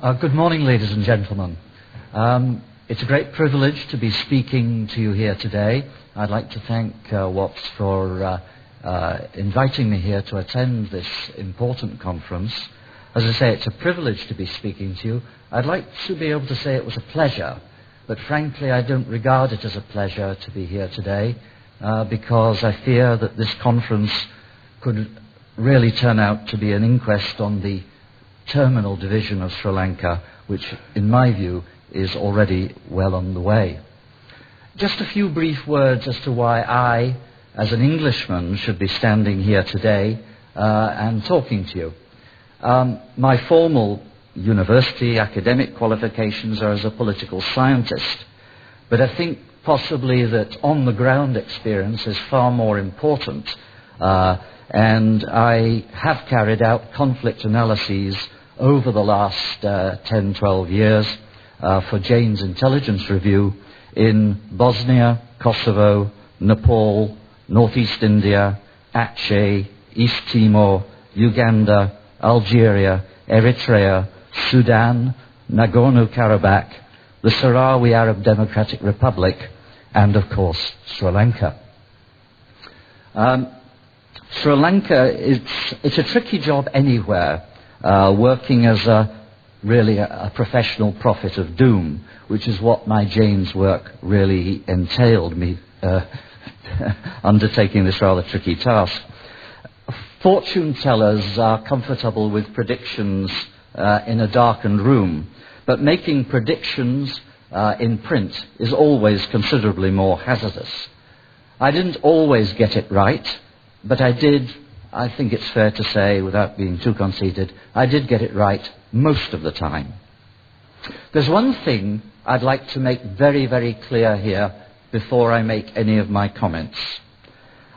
Good morning, ladies and gentlemen. It's a great privilege to be speaking to you here today. I'd like to thank Watts for inviting me here to attend this important conference. As I say, it's a privilege to be speaking to you. I'd like to be able to say it was a pleasure, but frankly I don't regard it as a pleasure to be here today because I fear that this conference could really turn out to be an inquest on the terminal division of Sri Lanka, which, in my view, is already well on the way. Just a few brief words as to why I, as an Englishman, should be standing here today and talking to you. My formal university academic qualifications are as a political scientist, but I think possibly that on-the-ground experience is far more important, and I have carried out conflict analyses over the last 10, 12 years for Jane's Intelligence Review in Bosnia, Kosovo, Nepal, Northeast India, Aceh, East Timor, Uganda, Algeria, Eritrea, Sudan, Nagorno Karabakh, the Sahrawi Arab Democratic Republic, and of course Sri Lanka. Sri Lanka, it's a tricky job anywhere, working as really a professional prophet of doom, which is what my Jane's work really entailed, me undertaking this rather tricky task. Fortune tellers are comfortable with predictions in a darkened room, but making predictions in print is always considerably more hazardous. I didn't always get it right, but I think it's fair to say, without being too conceited, I did get it right most of the time. There's one thing I'd like to make very, very clear here before I make any of my comments.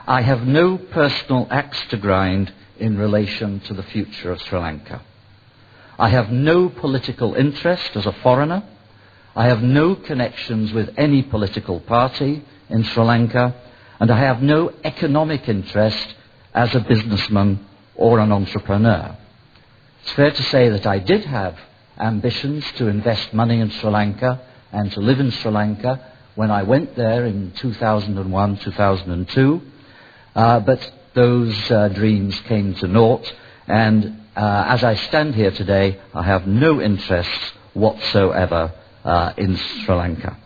I have no personal axe to grind in relation to the future of Sri Lanka. I have no political interest as a foreigner. I have no connections with any political party in Sri Lanka, and I have no economic interest as a businessman or an entrepreneur. It's fair to say that I did have ambitions to invest money in Sri Lanka and to live in Sri Lanka when I went there in 2001, 2002, but those dreams came to naught, and as I stand here today, I have no interest whatsoever in Sri Lanka.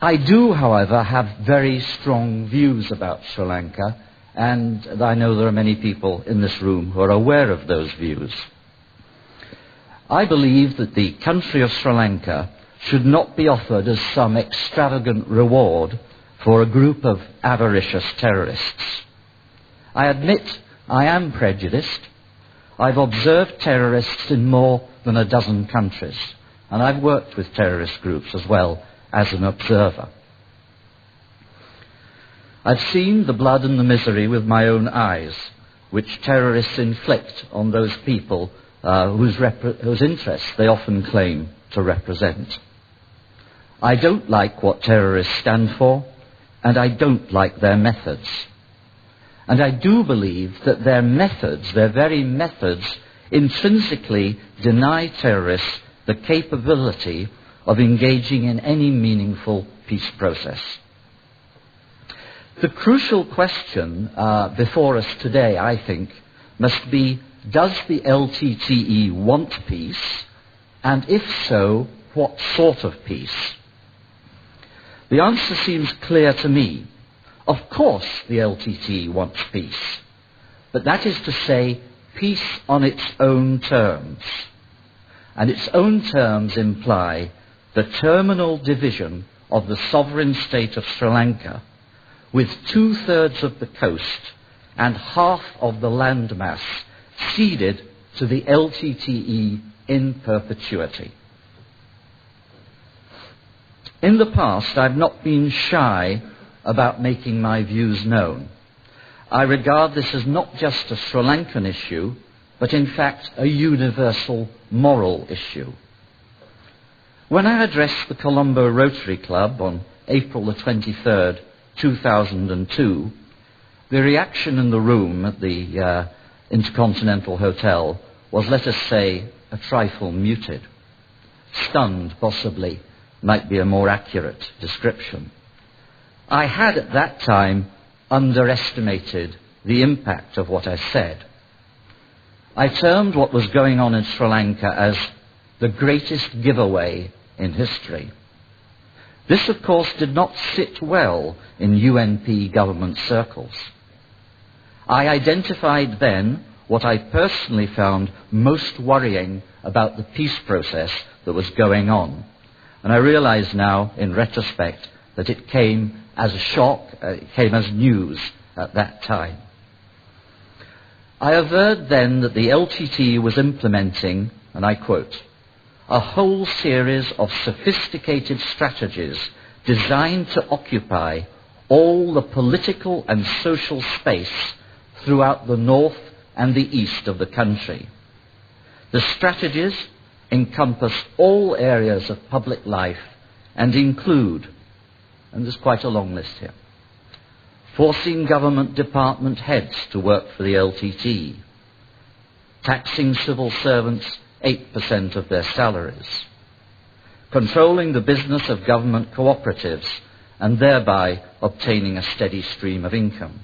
I do, however, have very strong views about Sri Lanka, and I know there are many people in this room who are aware of those views. I believe that the country of Sri Lanka should not be offered as some extravagant reward for a group of avaricious terrorists. I admit I am prejudiced. I've observed terrorists in more than a dozen countries, and I've worked with terrorist groups as well as an observer. I've seen the blood and the misery with my own eyes, which terrorists inflict on those people whose interests they often claim to represent. I don't like what terrorists stand for, and I don't like their methods. And I do believe that their methods, their very methods, intrinsically deny terrorists the capability of engaging in any meaningful peace process. The crucial question before us today, I think, must be, does the LTTE want peace? And if so, what sort of peace? The answer seems clear to me. Of course the LTTE wants peace, but that is to say, peace on its own terms. And its own terms imply the terminal division of the sovereign state of Sri Lanka, with 2/3 of the coast and half of the landmass ceded to the LTTE in perpetuity. In the past, I've not been shy about making my views known. I regard this as not just a Sri Lankan issue, but in fact a universal moral issue. When I addressed the Colombo Rotary Club on April the 23rd, 2002, the reaction in the room at the Intercontinental Hotel was, let us say, a trifle muted. Stunned, possibly, might be a more accurate description. I had at that time underestimated the impact of what I said. I termed what was going on in Sri Lanka as the greatest giveaway in history. This, of course, did not sit well in UNP government circles. I identified then what I personally found most worrying about the peace process that was going on. And I realize now, in retrospect, that it came as a shock, it came as news at that time. I averred then that the LTTE was implementing, and I quote, a whole series of sophisticated strategies designed to occupy all the political and social space throughout the north and the east of the country. The strategies encompass all areas of public life and include, and there's quite a long list here, forcing government department heads to work for the LTTE, taxing civil servants 8% of their salaries, controlling the business of government cooperatives and thereby obtaining a steady stream of income.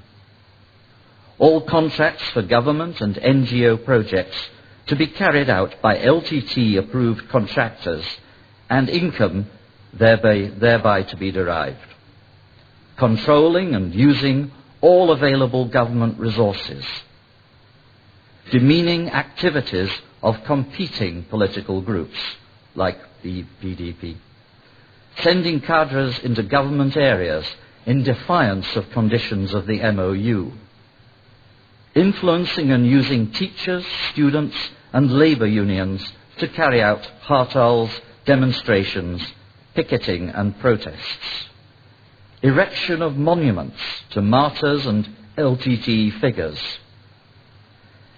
All contracts for government and NGO projects to be carried out by LTTE-approved contractors and income thereby to be derived. Controlling and using all available government resources. Demeaning activities of competing political groups, like the PDP. Sending cadres into government areas in defiance of conditions of the MOU. Influencing and using teachers, students, and labour unions to carry out hartals, demonstrations, picketing and protests. Erection of monuments to martyrs and LTTE figures.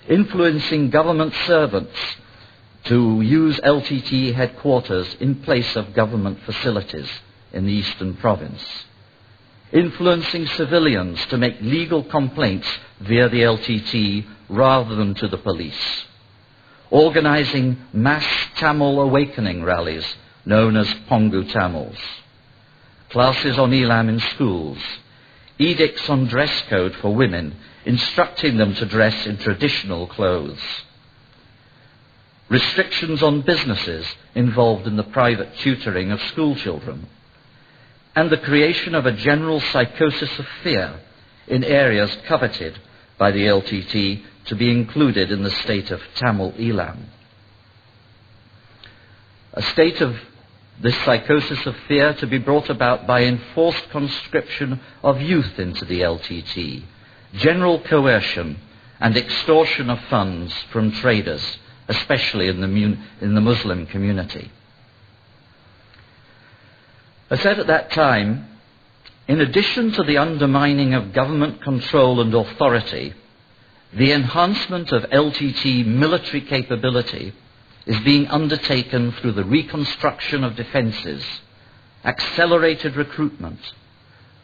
Influencing government servants to use LTTE headquarters in place of government facilities in the Eastern Province. Influencing civilians to make legal complaints via the LTTE rather than to the police. Organising mass Tamil awakening rallies known as Pongu Tamils. Classes on Elam in schools. Edicts on dress code for women, instructing them to dress in traditional clothes. Restrictions on businesses involved in the private tutoring of school children. And the creation of a general psychosis of fear in areas coveted by the LTTE to be included in the state of Tamil Elam. A state of this psychosis of fear to be brought about by enforced conscription of youth into the LTTE, general coercion and extortion of funds from traders, especially in the Muslim community. I said at that time, in addition to the undermining of government control and authority, the enhancement of LTTE military capability is being undertaken through the reconstruction of defences, accelerated recruitment,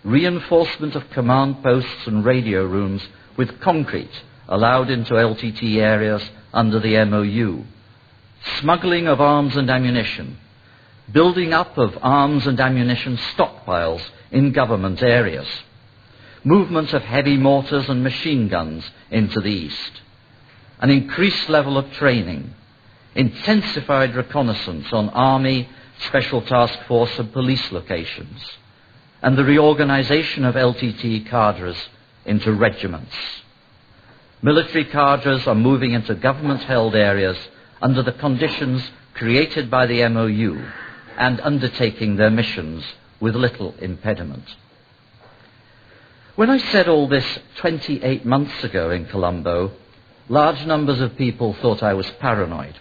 reinforcement of command posts and radio rooms with concrete allowed into LTTE areas under the MOU, smuggling of arms and ammunition, building up of arms and ammunition stockpiles in government areas, movement of heavy mortars and machine guns into the east, an increased level of training, intensified reconnaissance on army, special task force and police locations, and the reorganization of LTTE cadres into regiments. Military cadres are moving into government-held areas under the conditions created by the MOU and undertaking their missions with little impediment. When I said all this 28 months ago in Colombo, large numbers of people thought I was paranoid.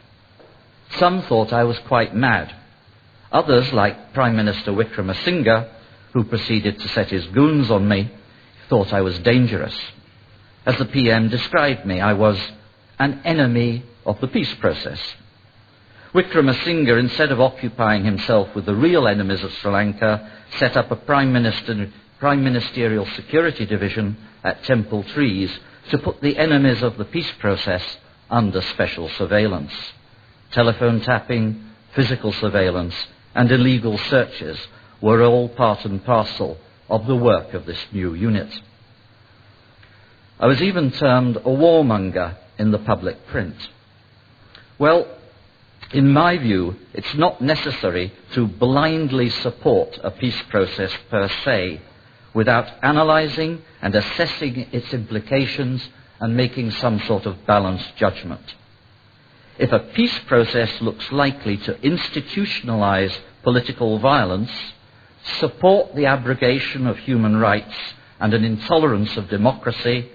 Some thought I was quite mad. Others, like Prime Minister Wickremesinghe, who proceeded to set his goons on me, thought I was dangerous. As the PM described me, I was an enemy of the peace process. Wickremesinghe, instead of occupying himself with the real enemies of Sri Lanka, set up a Prime Ministerial Security Division at Temple Trees to put the enemies of the peace process under special surveillance. telephone tapping, physical surveillance, and illegal searches were all part and parcel of the work of this new unit. I was even termed a warmonger in the public print. Well, in my view, it's not necessary to blindly support a peace process per se without analyzing and assessing its implications and making some sort of balanced judgment. If a peace process looks likely to institutionalize political violence, support the abrogation of human rights and an intolerance of democracy,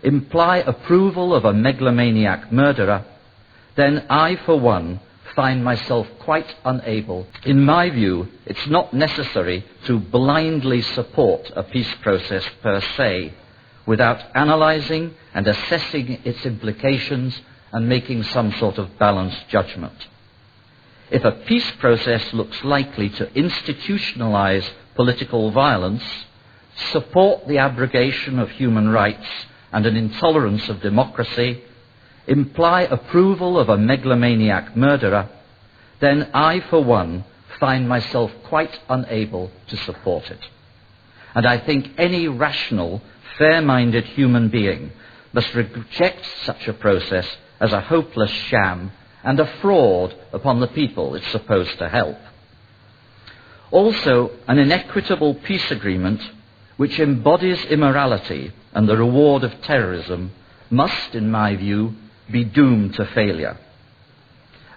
imply approval of a megalomaniac murderer, then I, for one, find myself quite unable. In my view, it's not necessary to blindly support a peace process per se without analyzing and assessing its implications and making some sort of balanced judgment. If a peace process looks likely to institutionalize political violence, support the abrogation of human rights and an intolerance of democracy, imply approval of a megalomaniac murderer, then I, for one, find myself quite unable to support it. And I think any rational, fair-minded human being must reject such a process as a hopeless sham and a fraud upon the people it's supposed to help. Also, an inequitable peace agreement which embodies immorality and the reward of terrorism must, in my view, be doomed to failure.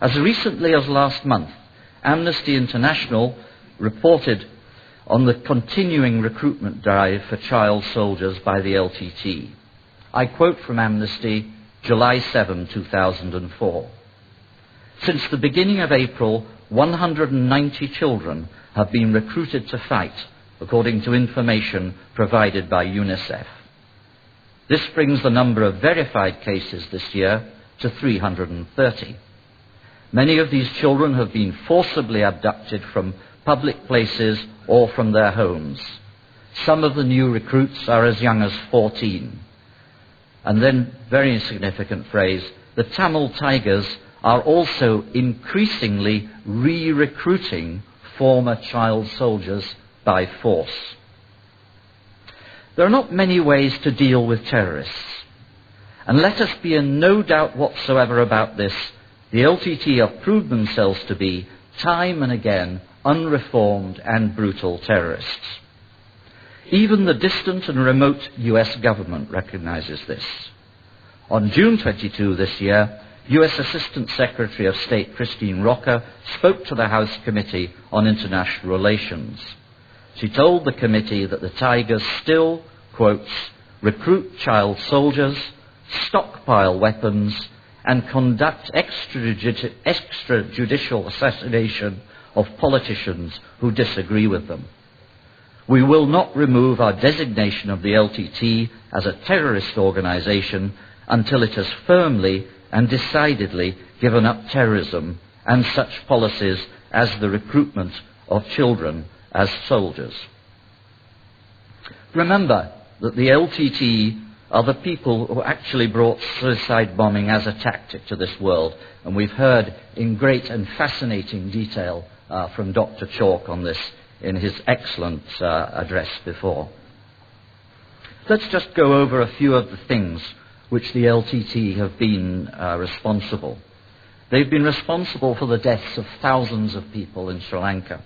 As recently as last month, Amnesty International reported on the continuing recruitment drive for child soldiers by the LTTE. I quote from Amnesty, July 7, 2004. Since the beginning of April, 190 children have been recruited to fight, according to information provided by UNICEF. This brings the number of verified cases this year to 330. Many of these children have been forcibly abducted from public places or from their homes. Some of the new recruits are as young as 14. And then, very significant phrase, the Tamil Tigers are also increasingly re-recruiting former child soldiers by force. There are not many ways to deal with terrorists. And let us be in no doubt whatsoever about this. The LTTE have proved themselves to be, time and again, unreformed and brutal terrorists. Even the distant and remote US government recognizes this. On June 22 this year, US Assistant Secretary of State Christine Rocker spoke to the House Committee on International Relations. She told the committee that the Tigers still, quotes, recruit child soldiers, stockpile weapons, and conduct extrajudicial assassination of politicians who disagree with them. We will not remove our designation of the LTTE as a terrorist organization until it has firmly and decidedly given up terrorism and such policies as the recruitment of children as soldiers. Remember that the LTTE are the people who actually brought suicide bombing as a tactic to this world, and we've heard in great and fascinating detail from Dr. Chalk on this in his excellent address before. Let's just go over a few of the things which the LTTE have been responsible. They've been responsible for the deaths of thousands of people in Sri Lanka.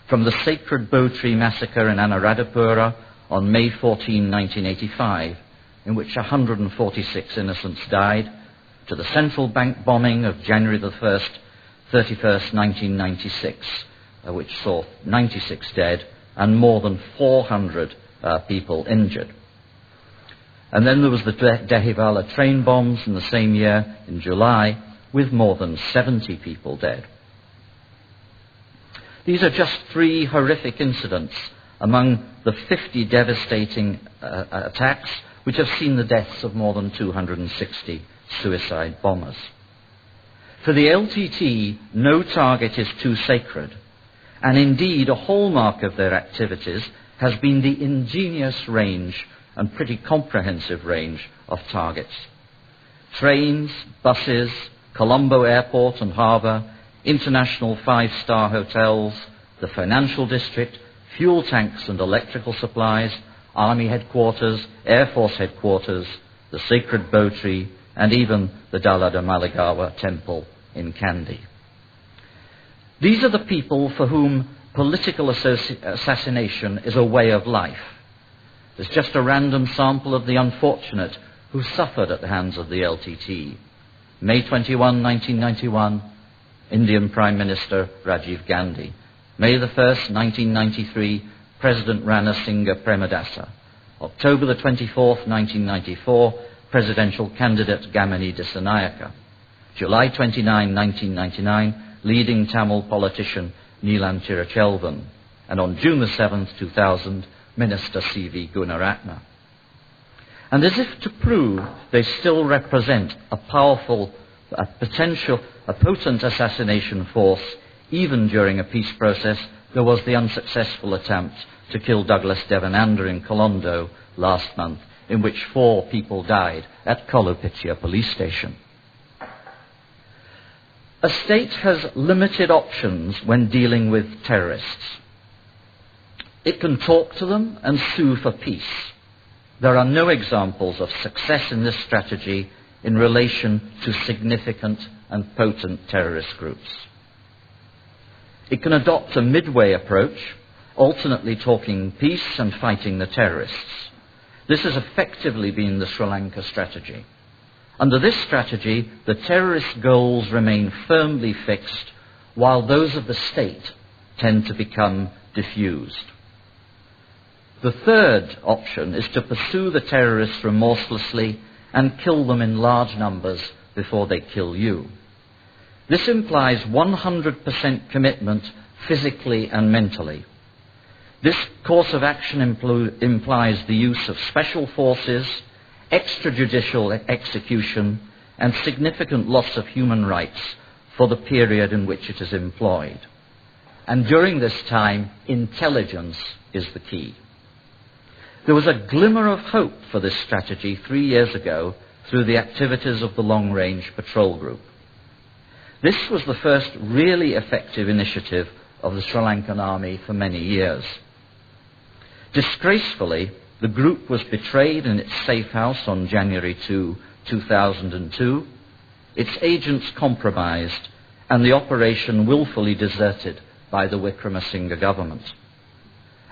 From the sacred Bow Tree massacre in Anuradhapura on May 14, 1985, in which 146 innocents died, to the central bank bombing of January the 31st, 1996, which saw 96 dead and more than 400 people injured. And then there was the Dehivala train bombs in the same year, in July, with more than 70 people dead. These are just 3 horrific incidents among the 50 devastating attacks which have seen the deaths of more than 260 suicide bombers. For the LTTE, no target is too sacred, and indeed a hallmark of their activities has been the ingenious range and pretty comprehensive range of targets. Trains, buses, Colombo Airport and Harbour, international five-star hotels, the financial district, fuel tanks and electrical supplies, Army headquarters, Air Force headquarters, the sacred Bo Tree, and even the Dalada Maligawa temple in Kandy. These are the people for whom political assassination is a way of life. There's just a random sample of the unfortunate who suffered at the hands of the LTTE. May 21, 1991, Indian Prime Minister Rajiv Gandhi. May the 1st, 1993, President Ranasinghe Premadasa. October the 24th, 1994, presidential candidate Gamini Dissanayaka. July 29, 1999, leading Tamil politician Neelan Tirachelvan. And on June the 7th, 2000, Minister C.V. Gunaratne. And as if to prove they still represent a powerful, a potent assassination force, even during a peace process, there was the unsuccessful attempt to kill Douglas Devananda in Colombo last month, in which 4 people died at Kolopitya police station. A state has limited options when dealing with terrorists. It can talk to them and sue for peace. There are no examples of success in this strategy in relation to significant and potent terrorist groups. It can adopt a midway approach, alternately talking peace and fighting the terrorists. This has effectively been the Sri Lanka strategy. Under this strategy, the terrorist goals remain firmly fixed, while those of the state tend to become diffused. The third option is to pursue the terrorists remorselessly and kill them in large numbers before they kill you. This implies 100% commitment physically and mentally. This course of action implies the use of special forces, extrajudicial execution, and significant loss of human rights for the period in which it is employed. And during this time, intelligence is the key. There was a glimmer of hope for this strategy 3 years ago through the activities of the Long Range Patrol Group. This was the first really effective initiative of the Sri Lankan army for many years. Disgracefully, the group was betrayed in its safe house on January 2, 2002, its agents compromised, and the operation willfully deserted by the Wickremesinghe government.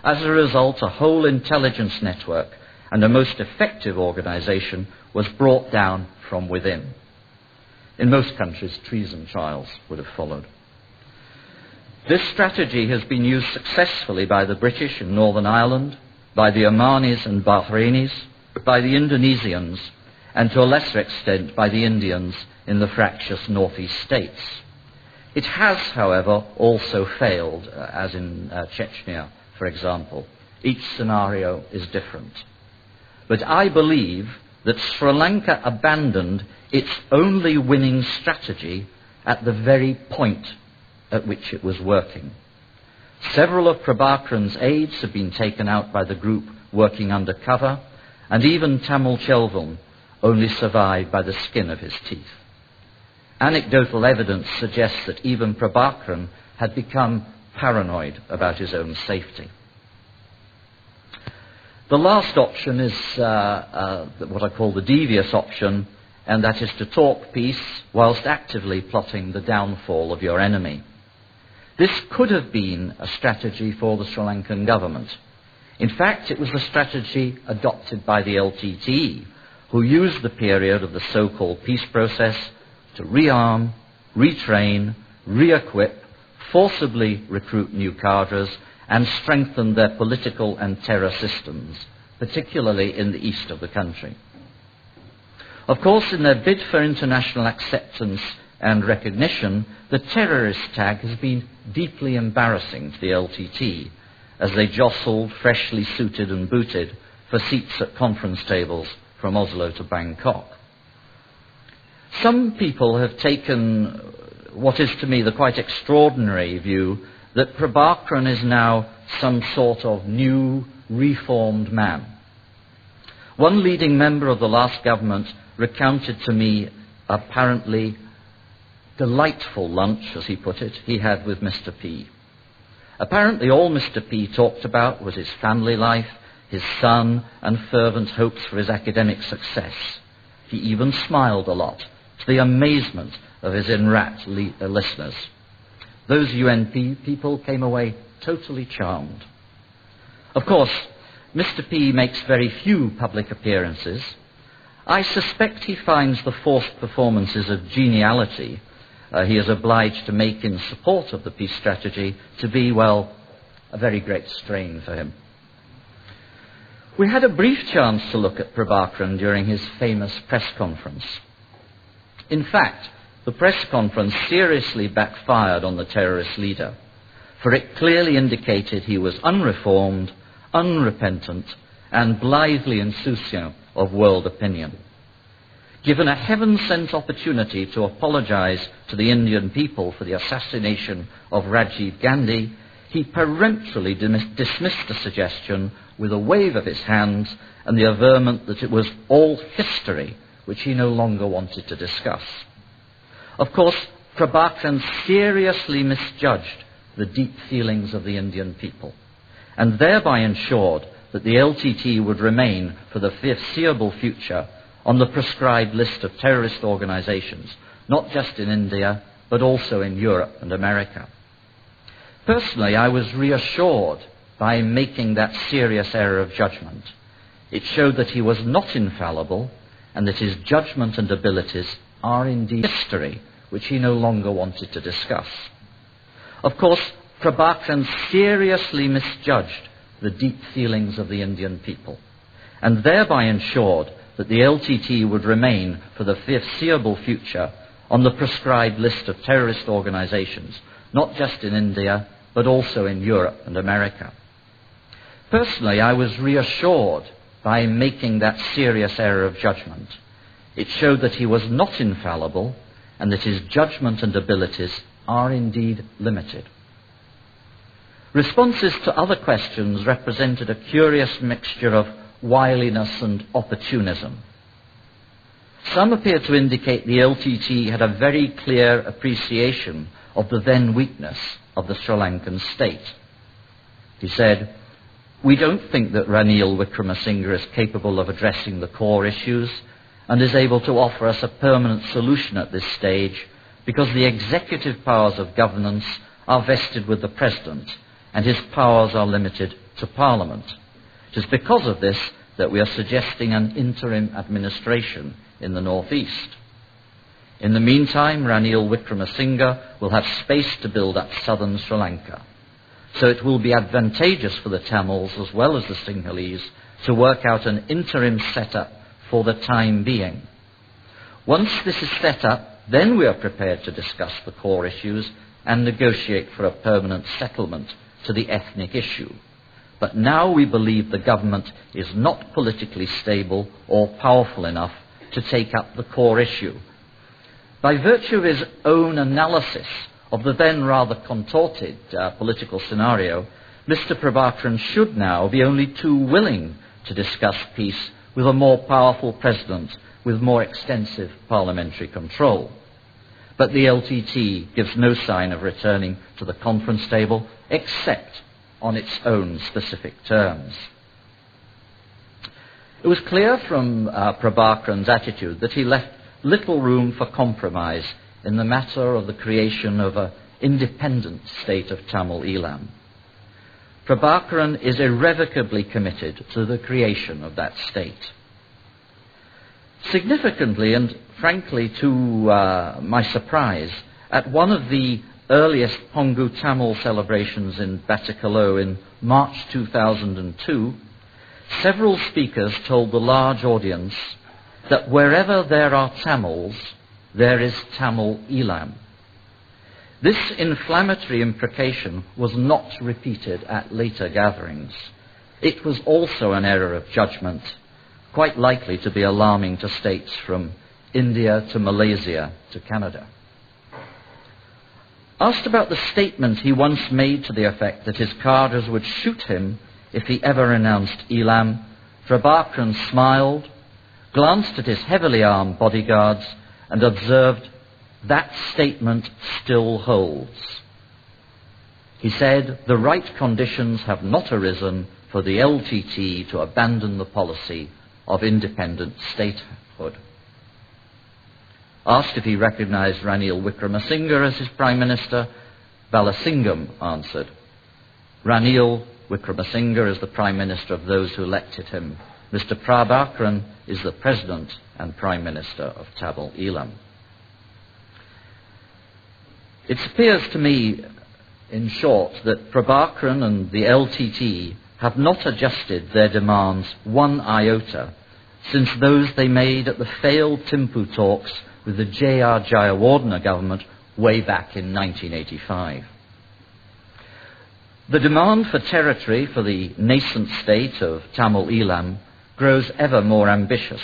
As a result, a whole intelligence network and a most effective organization was brought down from within. In most countries, treason trials would have followed. This strategy has been used successfully by the British in Northern Ireland, by the Omanis and Bahrainis, by the Indonesians, and to a lesser extent by the Indians in the fractious northeast states. It has, however, also failed, as in Chechnya, for example. Each scenario is different. But I believe that Sri Lanka abandoned its only winning strategy at the very point at which it was working. Several of Prabhakaran's aides have been taken out by the group working undercover, and even Tamil Chelvan only survived by the skin of his teeth. Anecdotal evidence suggests that even Prabhakaran had become paranoid about his own safety. The last option is what I call the devious option, and that is to talk peace whilst actively plotting the downfall of your enemy. This could have been a strategy for the Sri Lankan government. In fact, it was the strategy adopted by the LTTE, who used the period of the so-called peace process to rearm, retrain, re-equip, forcibly recruit new cadres, and strengthen their political and terror systems, particularly in the east of the country. Of course, in their bid for international acceptance and recognition, the terrorist tag has been deeply embarrassing to the LTT as they jostled, freshly suited and booted, for seats at conference tables from Oslo to Bangkok. Some people have taken what is to me the quite extraordinary view that Prabhakaran is now some sort of new, reformed man. One leading member of the last government recounted to me apparently delightful lunch, as he put it, he had with Mr. P. Apparently all Mr. P talked about was his family life, his son, and fervent hopes for his academic success. He even smiled a lot, to the amazement of his enrapt listeners. Those UNP people came away totally charmed. Of course, Mr. P makes very few public appearances. I suspect he finds the forced performances of geniality he is obliged to make in support of the peace strategy to be, well, a very great strain for him. We had a brief chance to look at Prabhakaran during his famous press conference. In fact, the press conference seriously backfired on the terrorist leader, for it clearly indicated he was unreformed, unrepentant, and blithely insouciant of world opinion. Given a heaven-sent opportunity to apologize to the Indian people for the assassination of Rajiv Gandhi, he peremptorily dismissed the suggestion with a wave of his hands and the averment that it was all history, which he no longer wanted to discuss. Of course, Prabhakaran seriously misjudged the deep feelings of the Indian people, and thereby ensured that the LTTE would remain for the foreseeable future on the prescribed list of terrorist organizations, not just in India, but also in Europe and America. Personally, I was reassured by making that serious error of judgment. It showed that he was not infallible, and that his judgment and abilities are indeed history, which he no longer wanted to discuss. Of course, Prabhakaran seriously misjudged the deep feelings of the Indian people, and thereby ensured that the LTTE would remain for the foreseeable future on the prescribed list of terrorist organizations, not just in India, but also in Europe and America. Personally, I was reassured by making that serious error of judgment. It showed that he was not infallible, and that his judgment and abilities are indeed limited. Responses to other questions represented a curious mixture of wiliness and opportunism. Some appeared to indicate the LTTE had a very clear appreciation of the then weakness of the Sri Lankan state. He said, "We don't think that Ranil Wickremesinghe is capable of addressing the core issues and is able to offer us a permanent solution at this stage because the executive powers of governance are vested with the President and his powers are limited to Parliament. It is because of this that we are suggesting an interim administration in the northeast. In the meantime, Ranil Wickremesinghe will have space to build up southern Sri Lanka. So it will be advantageous for the Tamils as well as the Sinhalese to work out an interim setup for the time being. Once this is set up, then we are prepared to discuss the core issues and negotiate for a permanent settlement to the ethnic issue. But now we believe the government is not politically stable or powerful enough to take up the core issue." By virtue of his own analysis of the then rather contorted political scenario, Mr. Prabhakaran should now be only too willing to discuss peace with a more powerful president with more extensive parliamentary control. But the LTTE gives no sign of returning to the conference table except on its own specific terms. It was clear from Prabhakaran's attitude that he left little room for compromise in the matter of the creation of an independent state of Tamil Elam. Prabhakaran is irrevocably committed to the creation of that state. Significantly, and frankly to my surprise, at one of the earliest Pongu Tamil celebrations in Batticaloa in March 2002, several speakers told the large audience that wherever there are Tamils, there is Tamil Elam. This inflammatory imprecation was not repeated at later gatherings. It was also an error of judgment, quite likely to be alarming to states from India to Malaysia to Canada. Asked about the statement he once made to the effect that his cadres would shoot him if he ever renounced Elam, Prabhakaran smiled, glanced at his heavily armed bodyguards, and observed, that statement still holds. He said, "The right conditions have not arisen for the LTTE to abandon the policy of independent statehood." Asked if he recognized Ranil Wickremesinghe as his Prime Minister, Balasingham answered, "Ranil Wickremesinghe is the Prime Minister of those who elected him. Mr. Prabhakaran is the President and Prime Minister of Tamil Eelam." It appears to me, in short, that Prabhakaran and the LTTE have not adjusted their demands one iota since those they made at the failed Thimphu talks with the J.R. Jayawardena government way back in 1985. The demand for territory for the nascent state of Tamil Eelam grows ever more ambitious.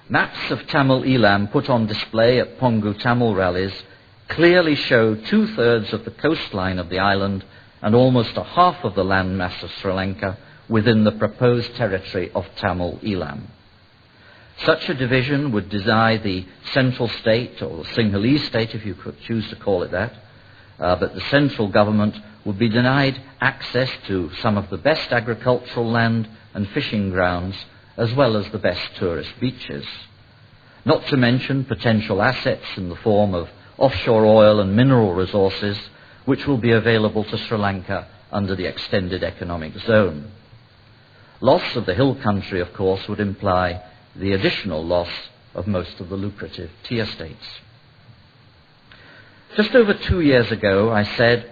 Maps of Tamil Eelam put on display at Pongu Tamil rallies clearly show 2/3 of the coastline of the island and almost a half of the landmass of Sri Lanka within the proposed territory of Tamil Eelam. Such a division would deny the central state, or the Sinhalese state if you could choose to call it that, but the central government would be denied access to some of the best agricultural land and fishing grounds, as well as the best tourist beaches. Not to mention potential assets in the form of offshore oil and mineral resources, which will be available to Sri Lanka under the Extended Economic Zone. Loss of the hill country, of course, would imply the additional loss of most of the lucrative tea estates. Just over 2 years ago, I said,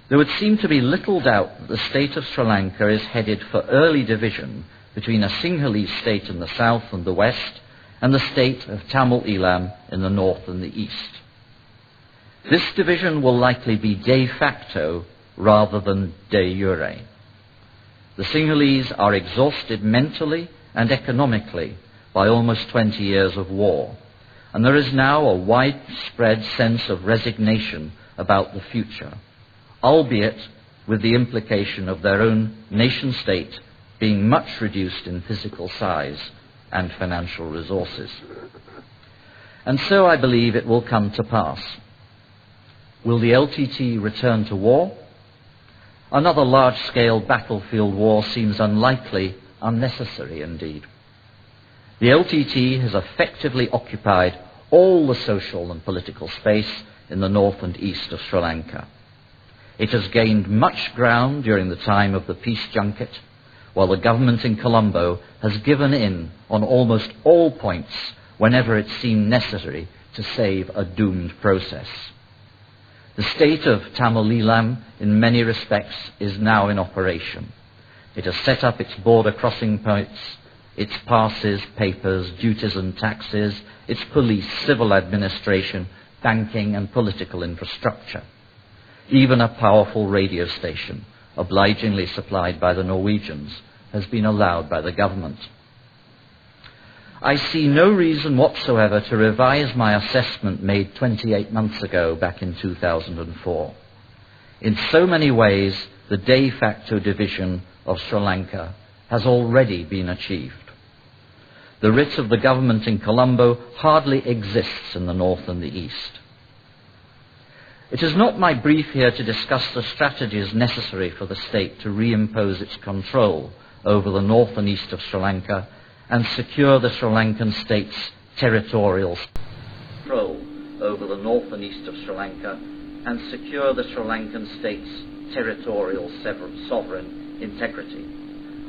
there would seem to be little doubt that the state of Sri Lanka is headed for early division between a Sinhalese state in the south and the west and the state of Tamil Eelam in the north and the east. This division will likely be de facto rather than de jure. The Sinhalese are exhausted mentally and economically by almost 20 years of war, and there is now a widespread sense of resignation about the future, albeit with the implication of their own nation-state being much reduced in physical size and financial resources. And so I believe it will come to pass. Will the LTTE return to war? Another large-scale battlefield war seems unlikely, unnecessary indeed. The LTTE has effectively occupied all the social and political space in the north and east of Sri Lanka. It has gained much ground during the time of the peace junket, while the government in Colombo has given in on almost all points whenever it seemed necessary to save a doomed process. The state of Tamil Eelam, in many respects, is now in operation. It has set up its border crossing points, its passes, papers, duties and taxes, its police, civil administration, banking and political infrastructure. Even a powerful radio station, obligingly supplied by the Norwegians, has been allowed by the government. I see no reason whatsoever to revise my assessment made 28 months ago, back in 2004. In so many ways, the de facto division of Sri Lanka has already been achieved. The writ of the government in Colombo hardly exists in the north and the east. It is not my brief here to discuss the strategies necessary for the state to reimpose its control over the north and east of Sri Lanka and secure the Sri Lankan state's territorial control over the north and east of Sri Lanka and secure the Sri Lankan state's territorial sovereign integrity.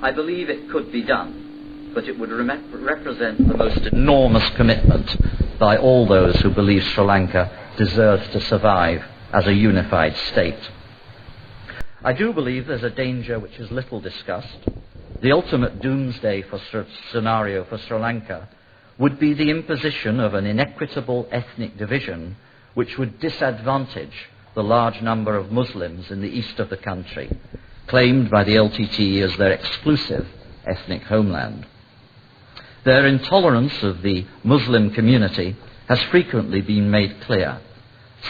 I believe it could be done, but it would represent the most enormous commitment by all those who believe Sri Lanka deserves to survive as a unified state. I do believe there's a danger which is little discussed. The ultimate doomsday scenario for Sri Lanka would be the imposition of an inequitable ethnic division which would disadvantage the large number of Muslims in the east of the country, claimed by the LTTE as their exclusive ethnic homeland. Their intolerance of the Muslim community has frequently been made clear,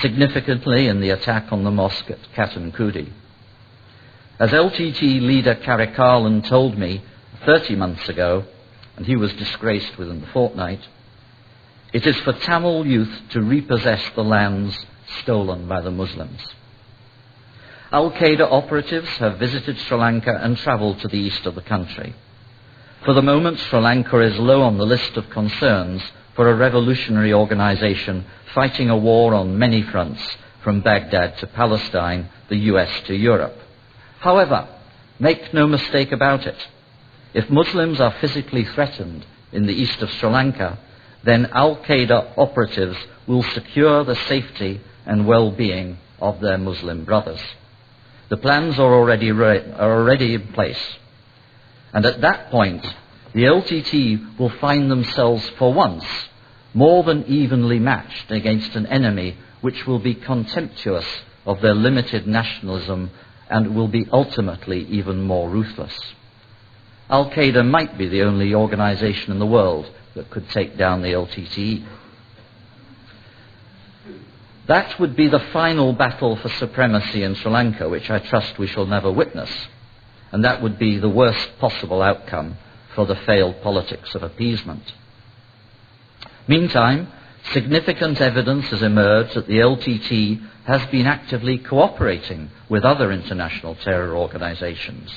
significantly in the attack on the mosque at Katankudi. As LTTE leader Karikalan told me 30 months ago, and he was disgraced within the fortnight, It is for Tamil youth to repossess the lands stolen by the Muslims. Al-Qaeda operatives have visited Sri Lanka and travelled to the east of the country. For the moment, Sri Lanka is low on the list of concerns for a revolutionary organization fighting a war on many fronts, from Baghdad to Palestine, the US to Europe. However, make no mistake about it. If Muslims are physically threatened in the east of Sri Lanka, then Al-Qaeda operatives will secure the safety and well-being of their Muslim brothers. The plans are already in place. And at that point, the LTTE will find themselves for once more than evenly matched against an enemy which will be contemptuous of their limited nationalism and will be ultimately even more ruthless. Al-Qaeda might be the only organization in the world that could take down the LTTE. That would be the final battle for supremacy in Sri Lanka, which I trust we shall never witness, and that would be the worst possible outcome for the failed politics of appeasement. Meantime, significant evidence has emerged that the LTTE has been actively cooperating with other international terror organizations.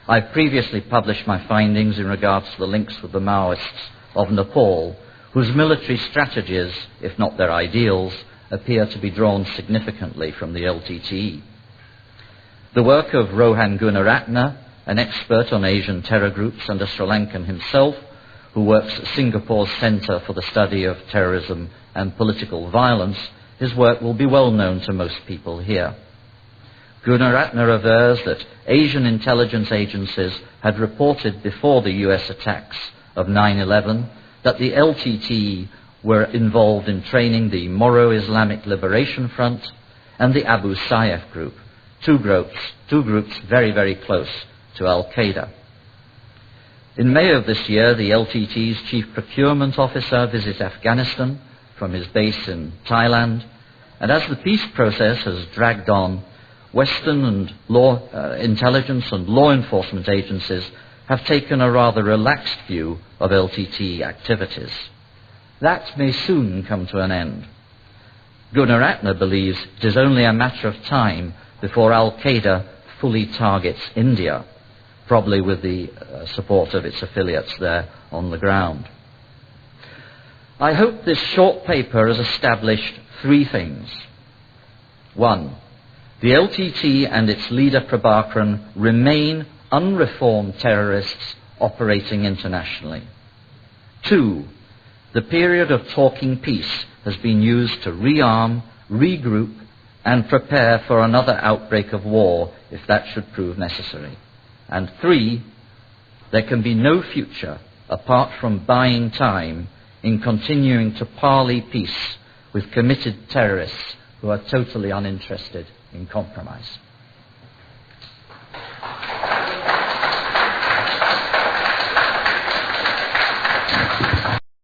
I've previously published my findings in regards to the links with the Maoists of Nepal, whose military strategies, if not their ideals, appear to be drawn significantly from the LTTE. The work of Rohan Gunaratne, an expert on Asian terror groups and a Sri Lankan himself, who works at Singapore's Centre for the Study of Terrorism and Political Violence, his work will be well known to most people here. Gunaratne avers that Asian intelligence agencies had reported before the US attacks of 9/11 that the LTTE were involved in training the Moro Islamic Liberation Front and the Abu Sayyaf group, two groups very, very close to Al-Qaeda. In May of this year, the LTTE's chief procurement officer visited Afghanistan from his base in Thailand, and as the peace process has dragged on, Western and intelligence and law enforcement agencies have taken a rather relaxed view of LTTE activities. That may soon come to an end. Gunaratne believes it is only a matter of time before Al-Qaeda fully targets India, probably with the support of its affiliates there on the ground. I hope this short paper has established three things. One, the LTTE and its leader Prabhakaran remain unreformed terrorists operating internationally. Two, the period of talking peace has been used to rearm, regroup, and prepare for another outbreak of war if that should prove necessary. And three, there can be no future apart from buying time in continuing to parley peace with committed terrorists who are totally uninterested in compromise.